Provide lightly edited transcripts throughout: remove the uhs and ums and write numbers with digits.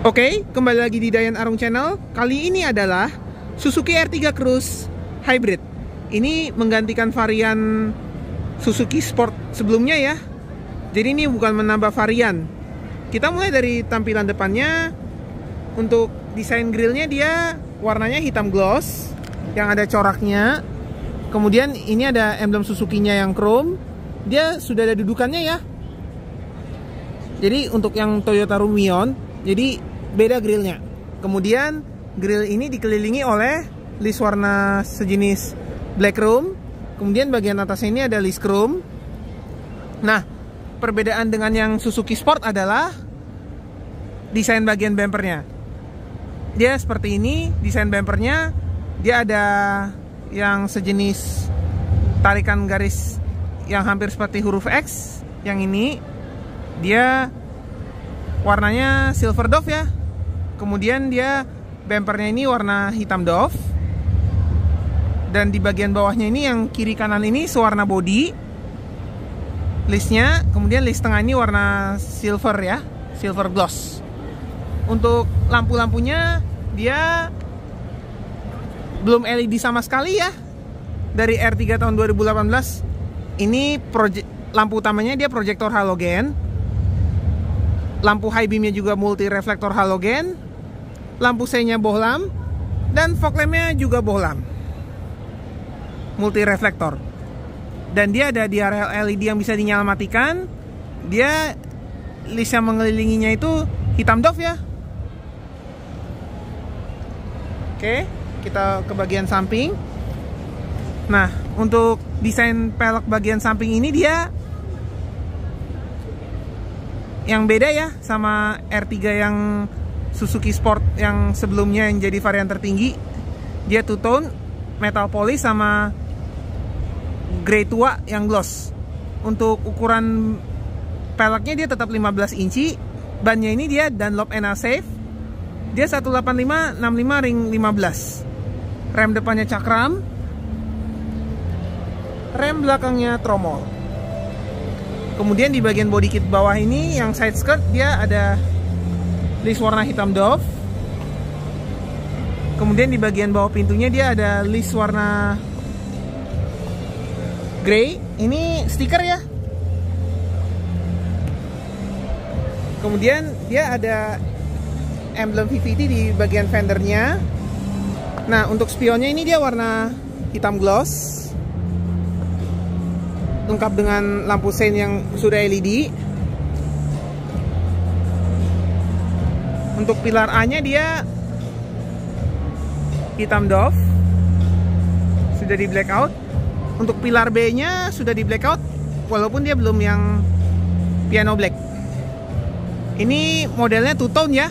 Oke, kembali lagi di Dayan Arung Channel. Kali ini adalah Suzuki R3 Cruise Hybrid. Ini menggantikan varian Suzuki Sport sebelumnya ya. Jadi ini bukan menambah varian. Kita mulai dari tampilan depannya. Untuk desain grillnya dia warnanya hitam gloss yang ada coraknya. Kemudian ini ada emblem Suzuki-nya yang chrome. Dia sudah ada dudukannya ya. Jadi untuk yang Toyota Rumion, jadi beda grillnya. Kemudian grill ini dikelilingi oleh list warna sejenis black chrome. Kemudian bagian atasnya ini ada list chrome. Nah, perbedaan dengan yang Suzuki Sport adalah desain bagian bumpernya. Dia seperti ini, desain bumpernya. Dia ada yang sejenis tarikan garis yang hampir seperti huruf X. Yang ini dia warnanya silver dove ya. Kemudian dia bumpernya ini warna hitam dove. Dan di bagian bawahnya ini yang kiri kanan ini sewarna body listnya. Kemudian list tengah ini warna silver ya, silver gloss. Untuk lampu-lampunya dia belum LED sama sekali ya. Dari R3 tahun 2018. Ini lampu utamanya dia proyektor halogen. Lampu high beamnya juga multi reflektor halogen. Lampu C-nya bohlam. Dan fog lampnya juga bohlam, multi reflektor. Dan dia ada DRL LED yang bisa dinyala matikan. Dia list yang mengelilinginya itu hitam dove ya. Oke, kita ke bagian samping. Nah, untuk desain pelek bagian samping ini dia yang beda ya sama R3 yang Suzuki Sport yang sebelumnya yang jadi varian tertinggi. Dia two tone, metal polish sama grey tua yang gloss. Untuk ukuran peleknya dia tetap 15 inci. Bannya ini dia Dunlop NA Safe. Dia 185/65 ring 15. Rem depannya cakram. Rem belakangnya tromol. Kemudian di bagian body kit bawah ini yang side skirt dia ada list warna hitam dove. Kemudian di bagian bawah pintunya dia ada list warna grey. Ini stiker ya. Kemudian dia ada emblem VVT di bagian fendernya. Nah, untuk spionnya ini dia warna hitam gloss, lengkap dengan lampu sein yang sudah LED. Untuk pilar A-nya dia hitam dove, sudah di blackout. Untuk pilar B-nya sudah di blackout, walaupun dia belum yang piano black. Ini modelnya two tone ya.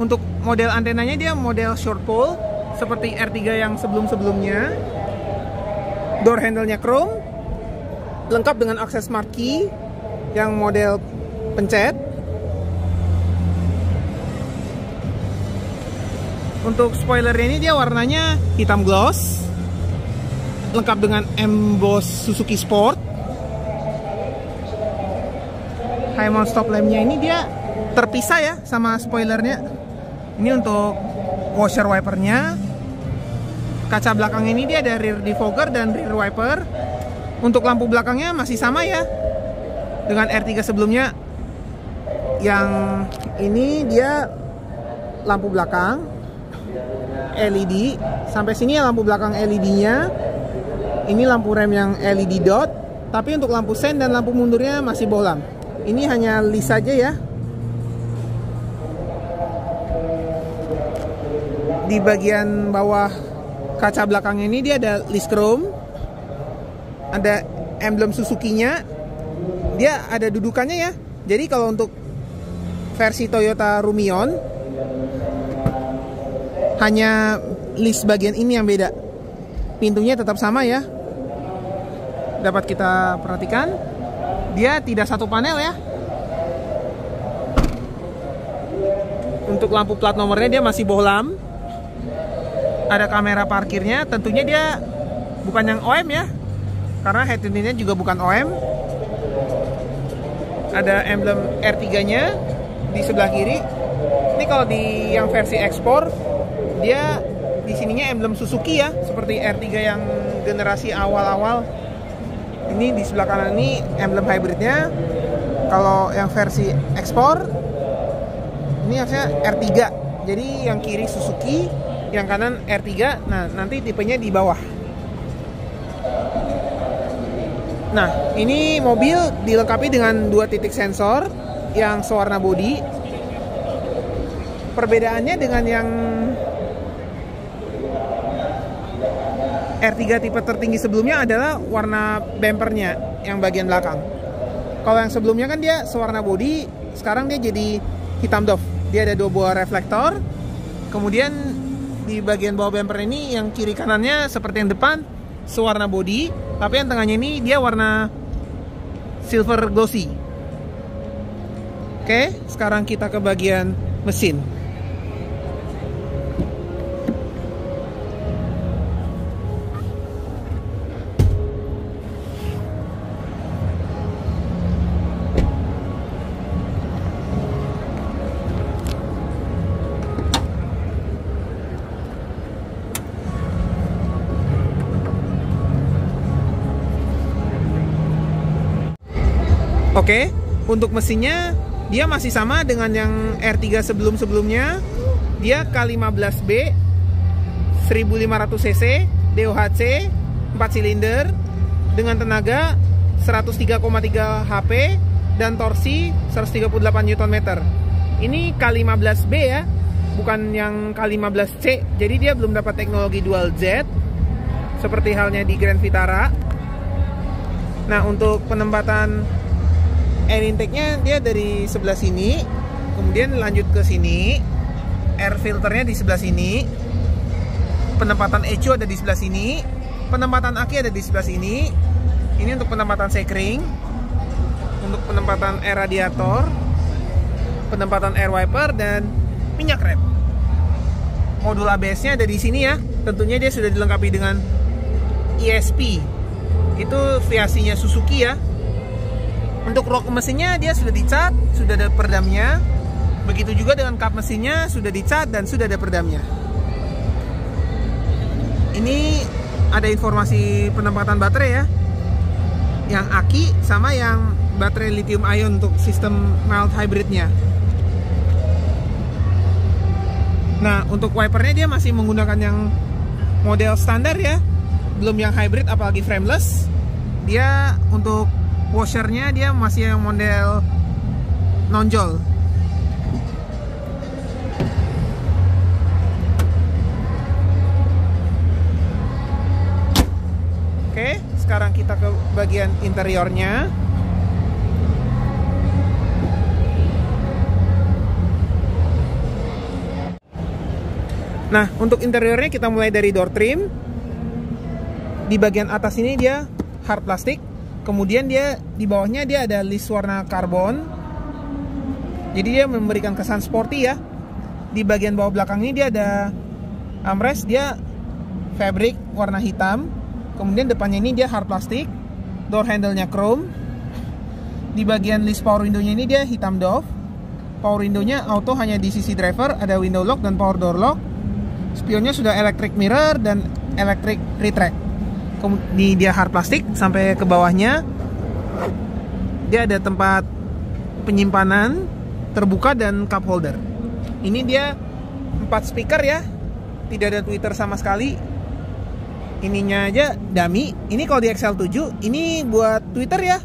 Untuk model antenanya dia model short pole seperti R3 yang sebelum-sebelumnya. Door handle-nya chrome, lengkap dengan akses smart key yang model pencet. Untuk spoilernya ini dia warnanya hitam gloss, lengkap dengan emboss Suzuki Sport. High mount stop lampnya ini dia terpisah ya sama spoilernya. Ini untuk washer wipernya. Kaca belakang ini dia ada rear defogger dan rear wiper. Untuk lampu belakangnya masih sama ya dengan R3 sebelumnya. Yang ini dia lampu belakang LED. Sampai sini ya lampu belakang LED-nya. Ini lampu rem yang LED dot. Tapi untuk lampu sen dan lampu mundurnya masih bohlam. Ini hanya list saja ya. Di bagian bawah kaca belakangnya ini dia ada list chrome. Ada emblem Suzuki-nya. Dia ada dudukannya ya. Jadi kalau untuk versi Toyota Rumion hanya list bagian ini yang beda. Pintunya tetap sama ya. Dapat kita perhatikan. Dia tidak satu panel ya. Untuk lampu plat nomornya dia masih bohlam. Ada kamera parkirnya. Tentunya dia bukan yang OM ya, karena head unitnya juga bukan OM. Ada emblem R3 nya di sebelah kiri. Ini kalau di yang versi ekspor, dia di sininya emblem Suzuki ya, seperti R3 yang generasi awal-awal. Ini di sebelah kanan ini emblem hybridnya. Kalau yang versi ekspor, ini harusnya R3. Jadi yang kiri Suzuki, yang kanan R3. Nah, nanti tipenya di bawah. Nah, ini mobil dilengkapi dengan 2 titik sensor yang sewarna bodi. Perbedaannya dengan yang R3 tipe tertinggi sebelumnya adalah warna bumpernya yang bagian belakang. Kalau yang sebelumnya kan dia sewarna bodi, sekarang dia jadi hitam doff. Dia ada 2 buah reflektor. Kemudian di bagian bawah bumper ini yang kiri kanannya seperti yang depan sewarna bodi, tapi yang tengahnya ini dia warna silver glossy. Oke, sekarang kita ke bagian mesin. Oke, untuk mesinnya dia masih sama dengan yang R3 sebelum-sebelumnya. Dia K15B 1500 cc DOHC 4 silinder dengan tenaga 103,3 HP dan torsi 138 Nm. Ini K15B ya, bukan yang K15C. Jadi dia belum dapat teknologi dual Z seperti halnya di Grand Vitara. Nah, untuk penempatan air intake-nya dia dari sebelah sini, kemudian lanjut ke sini. Air filternya di sebelah sini. Penempatan ECU ada di sebelah sini. Penempatan aki ada di sebelah sini. Ini untuk penempatan sekring. Untuk penempatan air radiator, penempatan air wiper, dan minyak rem. Modul ABS-nya ada di sini ya. Tentunya dia sudah dilengkapi dengan ESP. Itu variasinya Suzuki ya. Untuk rok mesinnya dia sudah dicat, sudah ada peredamnya. Begitu juga dengan kap mesinnya sudah dicat dan sudah ada peredamnya. Ini ada informasi penempatan baterai ya. Yang aki sama yang baterai lithium ion untuk sistem mild hybridnya. Nah, untuk wipernya dia masih menggunakan yang model standar ya. Belum yang hybrid apalagi frameless. Dia untuk washernya dia masih yang model nonjol. Oke, sekarang kita ke bagian interiornya. Nah, untuk interiornya kita mulai dari door trim. Di bagian atas ini dia hard plastik. Kemudian dia di bawahnya dia ada list warna karbon. Jadi dia memberikan kesan sporty ya. Di bagian bawah belakang ini dia ada armrest, dia fabric warna hitam. Kemudian depannya ini dia hard plastik. Door handle-nya chrome. Di bagian list power window-nya ini dia hitam doff. Power window-nya auto hanya di sisi driver, ada window lock dan power door lock. Spionnya sudah electric mirror dan electric retract. Di dia hard plastik sampai ke bawahnya. Dia ada tempat penyimpanan terbuka dan cup holder. Ini dia 4 speaker ya. Tidak ada tweeter sama sekali. Ininya aja dummy. Ini kalau di XL7 ini buat tweeter ya.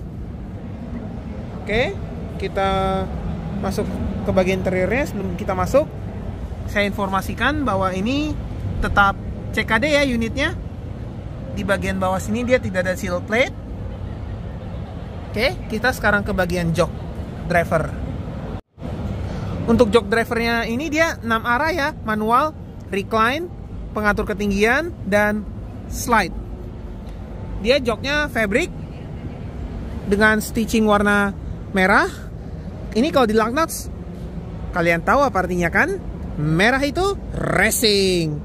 Oke, kita masuk ke bagian interiornya. Sebelum kita masuk, saya informasikan bahwa ini tetap CKD ya unitnya. Di bagian bawah sini dia tidak ada seal plate. Oke, kita sekarang ke bagian jok driver. Untuk jok drivernya ini dia 6 arah ya, manual, recline, pengatur ketinggian, dan slide. Dia joknya fabric dengan stitching warna merah. Ini kalau di lug nuts, kalian tahu apa artinya kan? Merah itu racing.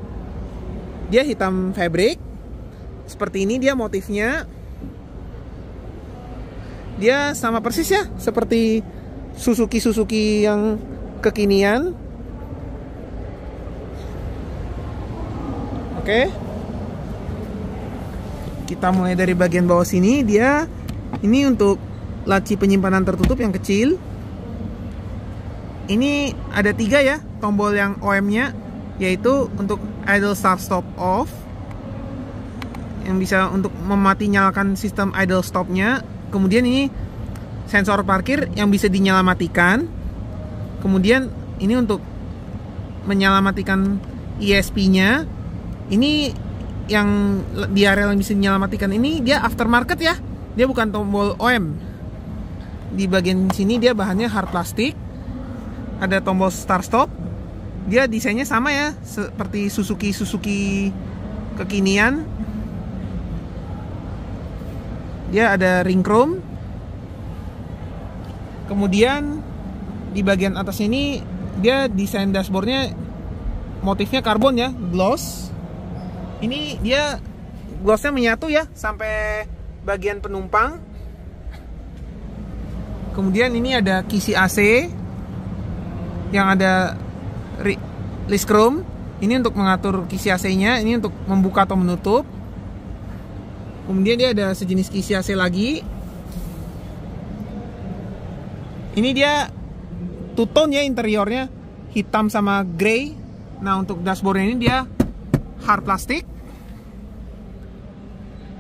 Dia hitam fabric. Seperti ini dia motifnya. Dia sama persis ya seperti Suzuki yang kekinian. Oke. Kita mulai dari bagian bawah sini. Dia ini untuk laci penyimpanan tertutup yang kecil. Ini ada 3 ya tombol yang OM-nya, yaitu untuk idle start stop off, yang bisa untuk memati nyalakan sistem idle stop-nya. Kemudian ini sensor parkir yang bisa dinyala matikan. Kemudian ini untuk menyala-matikan ESP-nya. Ini yang di area yang bisa dinyala matikan ini dia aftermarket ya. Dia bukan tombol OM. Di bagian sini dia bahannya hard plastik. Ada tombol start stop. Dia desainnya sama ya, seperti Suzuki kekinian. Dia ada ring chrome. Kemudian di bagian atas ini dia desain dashboardnya motifnya karbon ya, gloss. Ini dia glossnya menyatu ya sampai bagian penumpang. Kemudian ini ada kisi AC yang ada list chrome. Ini untuk mengatur kisi AC-nya, ini untuk membuka atau menutup. Kemudian dia ada sejenis kisi AC lagi. Ini dia two tone ya interiornya, hitam sama grey. Nah, untuk dashboardnya ini dia hard plastik.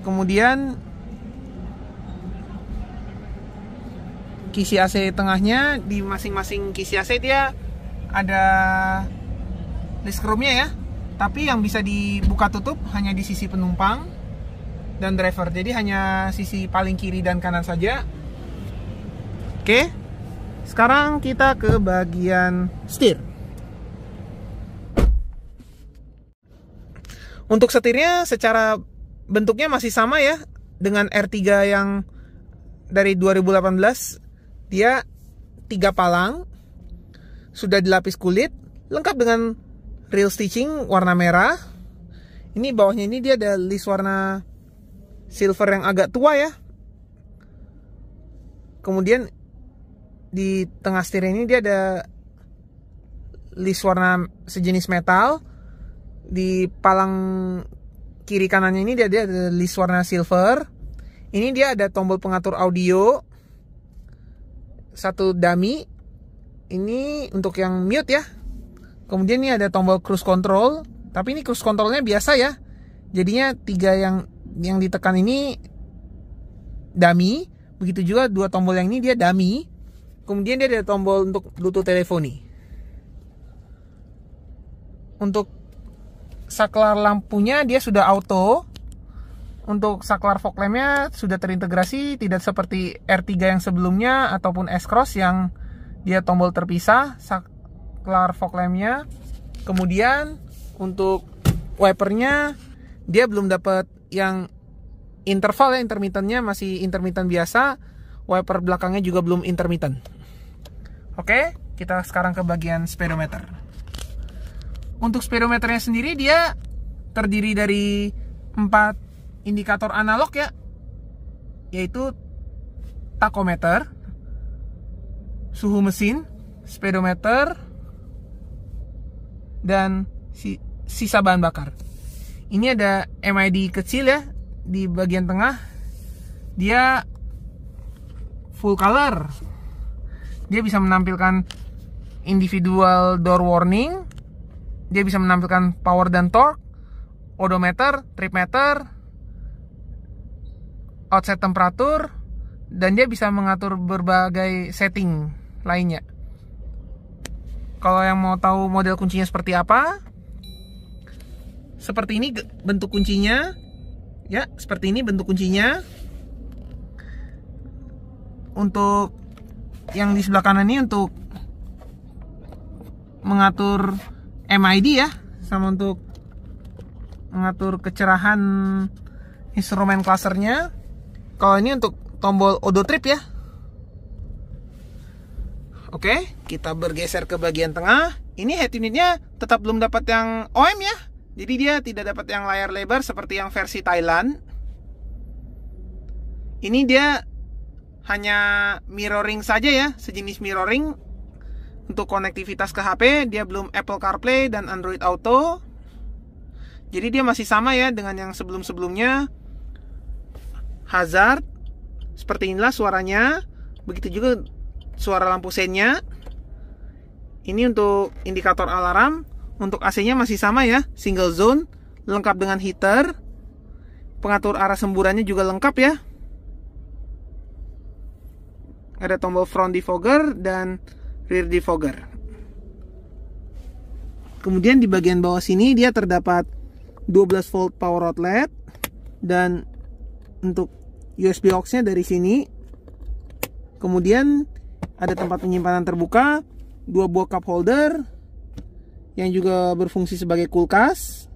Kemudian kisi AC tengahnya, di masing-masing kisi AC dia ada list chrome-nya ya. Tapi yang bisa dibuka tutup hanya di sisi penumpang dan driver. Jadi hanya sisi paling kiri dan kanan saja. Oke. Sekarang kita ke bagian setir. Untuk setirnya secara bentuknya masih sama ya dengan R3 yang dari 2018. Dia 3 palang, sudah dilapis kulit, lengkap dengan real stitching warna merah. Ini bawahnya ini dia ada list warna silver yang agak tua ya. Kemudian di tengah setir ini dia ada list warna sejenis metal. Di palang kiri kanannya ini dia ada list warna silver. Ini dia ada tombol pengatur audio, satu dummy. Ini untuk yang mute ya. Kemudian ini ada tombol cruise control, tapi ini cruise controlnya biasa ya. Jadinya 3 yang ditekan ini dummy. Begitu juga 2 tombol yang ini dia dummy. Kemudian dia ada tombol untuk Bluetooth teleponi. Untuk saklar lampunya dia sudah auto. Untuk saklar fog lampnya sudah terintegrasi, tidak seperti R3 yang sebelumnya ataupun S-Cross yang dia tombol terpisah saklar fog lampnya. Kemudian untuk wipernya dia belum dapat yang interval ya, intermittennya masih intermittent biasa. Wiper belakangnya juga belum intermittent. Oke, kita sekarang ke bagian speedometer. Untuk speedometernya sendiri dia terdiri dari 4 indikator analog ya, yaitu tachometer, suhu mesin, speedometer, dan sisa bahan bakar. Ini ada MID kecil ya di bagian tengah. Dia full color. Dia bisa menampilkan individual door warning. Dia bisa menampilkan power dan torque, odometer, trip meter, outset temperatur, dan dia bisa mengatur berbagai setting lainnya. Kalau yang mau tahu model kuncinya seperti apa, seperti ini bentuk kuncinya. Ya, seperti ini bentuk kuncinya. Untuk yang di sebelah kanan ini untuk mengatur MID ya, sama untuk mengatur kecerahan instrumen clusternya. Kalau ini untuk tombol odo trip ya. Oke, kita bergeser ke bagian tengah. Ini head unitnya tetap belum dapat yang OM ya. Jadi dia tidak dapat yang layar lebar seperti yang versi Thailand. Ini dia hanya mirroring saja ya, sejenis mirroring. Untuk konektivitas ke HP, dia belum Apple CarPlay dan Android Auto. Jadi dia masih sama ya dengan yang sebelum-sebelumnya. Hazard, seperti inilah suaranya. Begitu juga suara lampu seinnya. Ini untuk indikator alarm. Untuk AC-nya masih sama ya, single zone, lengkap dengan heater. Pengatur arah semburannya juga lengkap ya. Ada tombol front defogger dan rear defogger. Kemudian di bagian bawah sini dia terdapat 12 volt power outlet. Dan untuk USB aux-nya dari sini. Kemudian ada tempat penyimpanan terbuka, 2 buah cup holder yang juga berfungsi sebagai kulkas.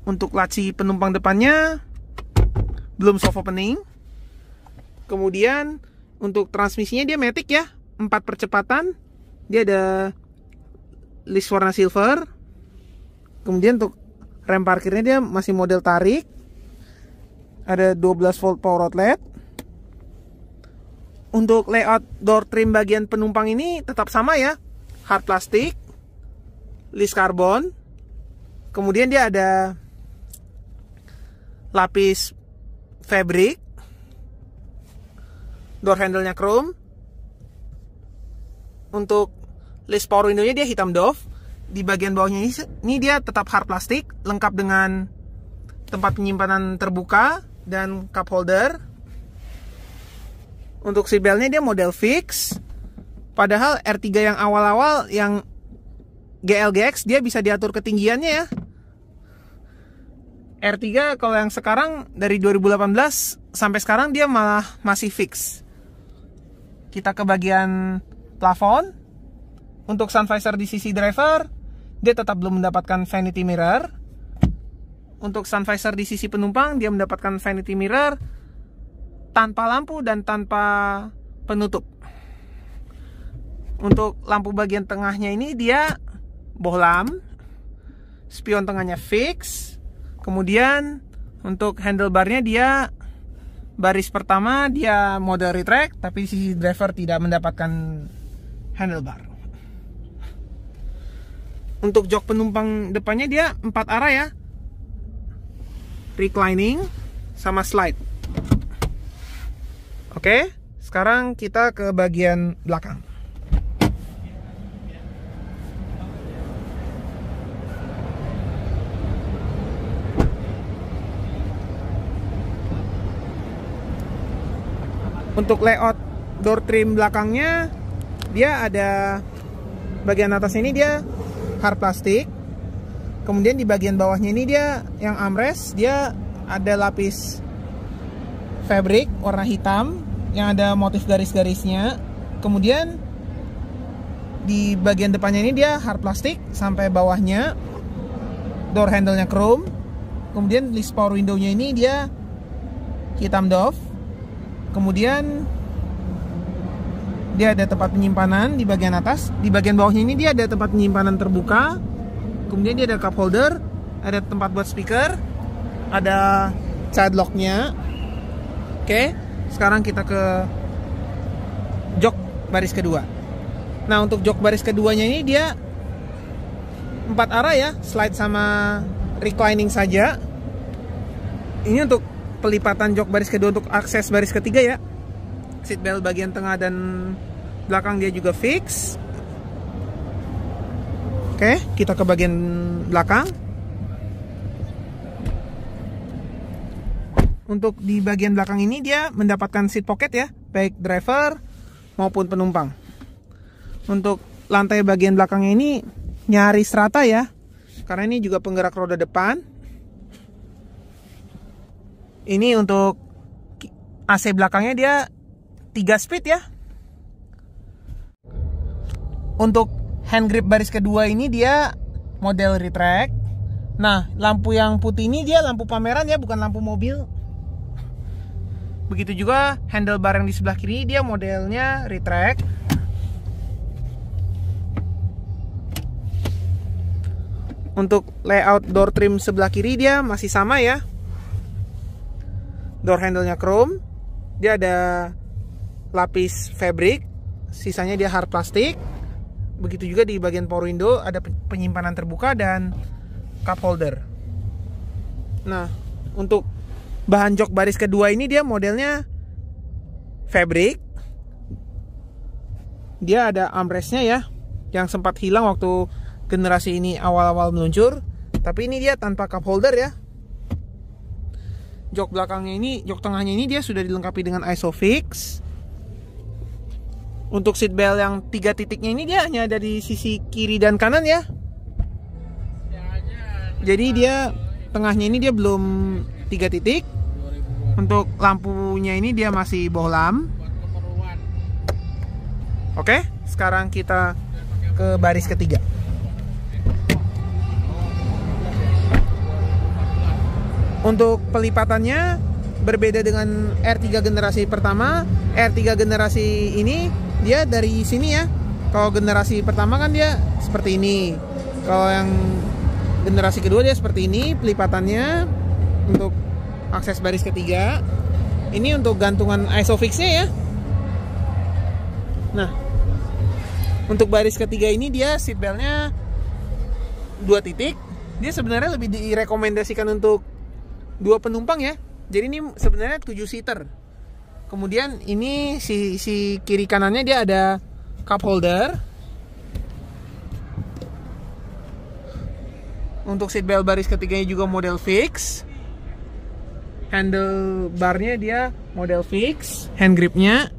Untuk laci penumpang depannya belum soft opening. Kemudian untuk transmisinya dia matic ya, 4 percepatan. Dia ada list warna silver. Kemudian untuk rem parkirnya dia masih model tarik. Ada 12 volt power outlet. Untuk layout door trim bagian penumpang ini tetap sama ya, hard plastik, list karbon. Kemudian dia ada lapis fabric, door handle-nya chrome. Untuk list power window-nya dia hitam doff. Di bagian bawahnya ini dia tetap hard plastik, lengkap dengan tempat penyimpanan terbuka dan cup holder. Untuk seatbelt-nya dia model fix. Padahal R3 yang awal-awal yang GLGX dia bisa diatur ketinggiannya ya. R3 kalau yang sekarang dari 2018 sampai sekarang dia malah masih fix. Kita ke bagian plafon. Untuk sun visor di sisi driver, dia tetap belum mendapatkan vanity mirror. Untuk sun visor di sisi penumpang, dia mendapatkan vanity mirror tanpa lampu dan tanpa penutup. Untuk lampu bagian tengahnya ini dia bohlam. Spion tengahnya fix. Kemudian untuk handlebarnya dia baris pertama dia model retract, tapi sisi driver tidak mendapatkan handlebar. Untuk jok penumpang depannya dia 4 arah ya, reclining sama slide. Oke, sekarang kita ke bagian belakang. Untuk layout door trim belakangnya, dia ada bagian atas ini dia hard plastik. Kemudian di bagian bawahnya ini dia yang armrest, dia ada lapis fabric warna hitam yang ada motif garis-garisnya. Kemudian di bagian depannya ini dia hard plastik sampai bawahnya. Door handle-nya chrome. Kemudian list power window-nya ini dia hitam doff. Kemudian dia ada tempat penyimpanan di bagian atas. Di bagian bawahnya ini dia ada tempat penyimpanan terbuka. Kemudian dia ada cup holder, ada tempat buat speaker, ada child lock-nya. Oke, sekarang kita ke jok baris kedua. Nah, untuk jok baris keduanya ini dia 4 arah ya, slide sama reclining saja. Ini untuk pelipatan jok baris kedua untuk akses baris ketiga ya. Seatbelt bagian tengah dan belakang dia juga fix. Oke, kita ke bagian belakang. Untuk di bagian belakang ini dia mendapatkan seat pocket ya, baik driver maupun penumpang. Untuk lantai bagian belakangnya ini nyaris rata ya, karena ini juga penggerak roda depan. Ini untuk AC belakangnya dia 3 speed ya. Untuk hand grip baris kedua ini dia model retract. Nah, lampu yang putih ini dia lampu pameran ya, bukan lampu mobil. Begitu juga handlebar yang di sebelah kiri dia modelnya retract. Untuk layout door trim sebelah kiri dia masih sama ya. Door handle-nya chrome. Dia ada lapis fabric sisanya dia hard plastik. Begitu juga di bagian power window ada penyimpanan terbuka dan cup holder. Nah, untuk bahan jok baris kedua ini dia modelnya fabric. Dia ada armrestnya ya, yang sempat hilang waktu generasi ini awal-awal meluncur. Tapi ini dia tanpa cup holder ya. Jok belakangnya ini, jok tengahnya ini dia sudah dilengkapi dengan Isofix. Untuk seat belt yang 3 titiknya ini dia hanya ada di sisi kiri dan kanan ya. Jadi dia tengahnya ini dia belum 3 titik. Untuk lampunya ini dia masih bohlam. Oke, sekarang kita ke baris ketiga. Untuk pelipatannya berbeda dengan R3 generasi pertama. R3 generasi ini dia dari sini ya. Kalau generasi pertama kan dia seperti ini. Kalau yang generasi kedua dia seperti ini pelipatannya untuk akses baris ketiga. Ini untuk gantungan Isofix-nya ya. Nah, untuk baris ketiga ini dia seat belt-nya 2 titik. Dia sebenarnya lebih direkomendasikan untuk 2 penumpang ya. Jadi ini sebenarnya 7 seater. Kemudian ini si kiri kanannya dia ada cup holder. Untuk seat belt baris ketiganya juga model fix. Handlebarnya dia model fix. Hand gripnya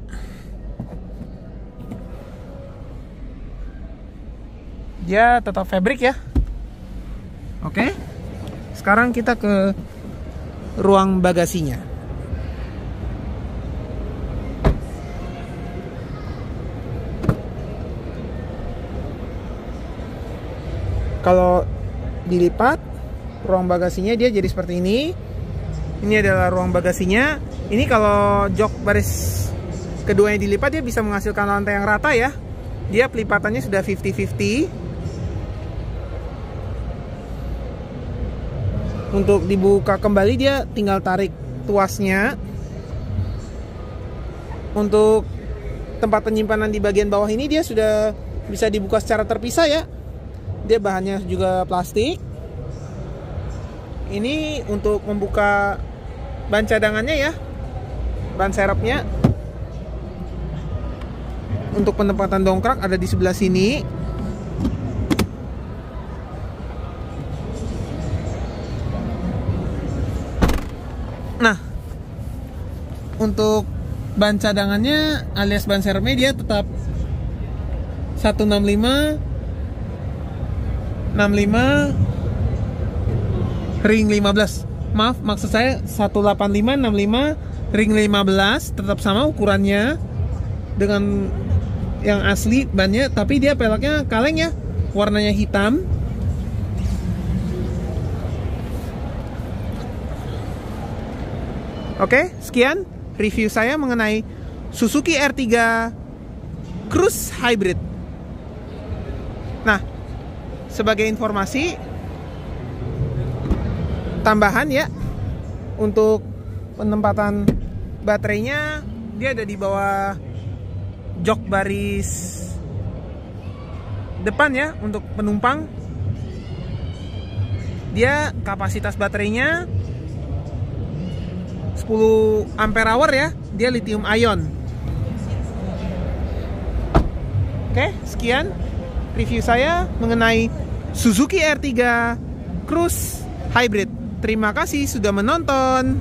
dia tetap fabric ya. Oke. Sekarang kita ke ruang bagasinya. Kalau dilipat, ruang bagasinya dia jadi seperti ini. Ini adalah ruang bagasinya. Ini kalau jok baris kedua yang dilipat dia bisa menghasilkan lantai yang rata ya. Dia pelipatannya sudah 50-50. Untuk dibuka kembali dia tinggal tarik tuasnya. Untuk tempat penyimpanan di bagian bawah ini dia sudah bisa dibuka secara terpisah ya. Dia bahannya juga plastik. Ini untuk membuka ban cadangannya ya. Ban serepnya. Untuk penempatan dongkrak ada di sebelah sini. Nah, untuk ban cadangannya alias ban serepnya dia tetap 165 ring 15. Maaf, maksud saya 185 65 ring 15 tetap sama ukurannya dengan yang asli bannya, tapi dia peleknya kaleng ya, warnanya hitam. Oke, sekian review saya mengenai Suzuki R3 Cruise Hybrid. Nah, sebagai informasi tambahan ya, untuk penempatan baterainya dia ada di bawah jok baris depan ya. Untuk penumpang dia kapasitas baterainya 10 ampere hour ya. Dia lithium ion. Oke, sekian review saya mengenai Suzuki R3 Cruise Hybrid. Terima kasih sudah menonton.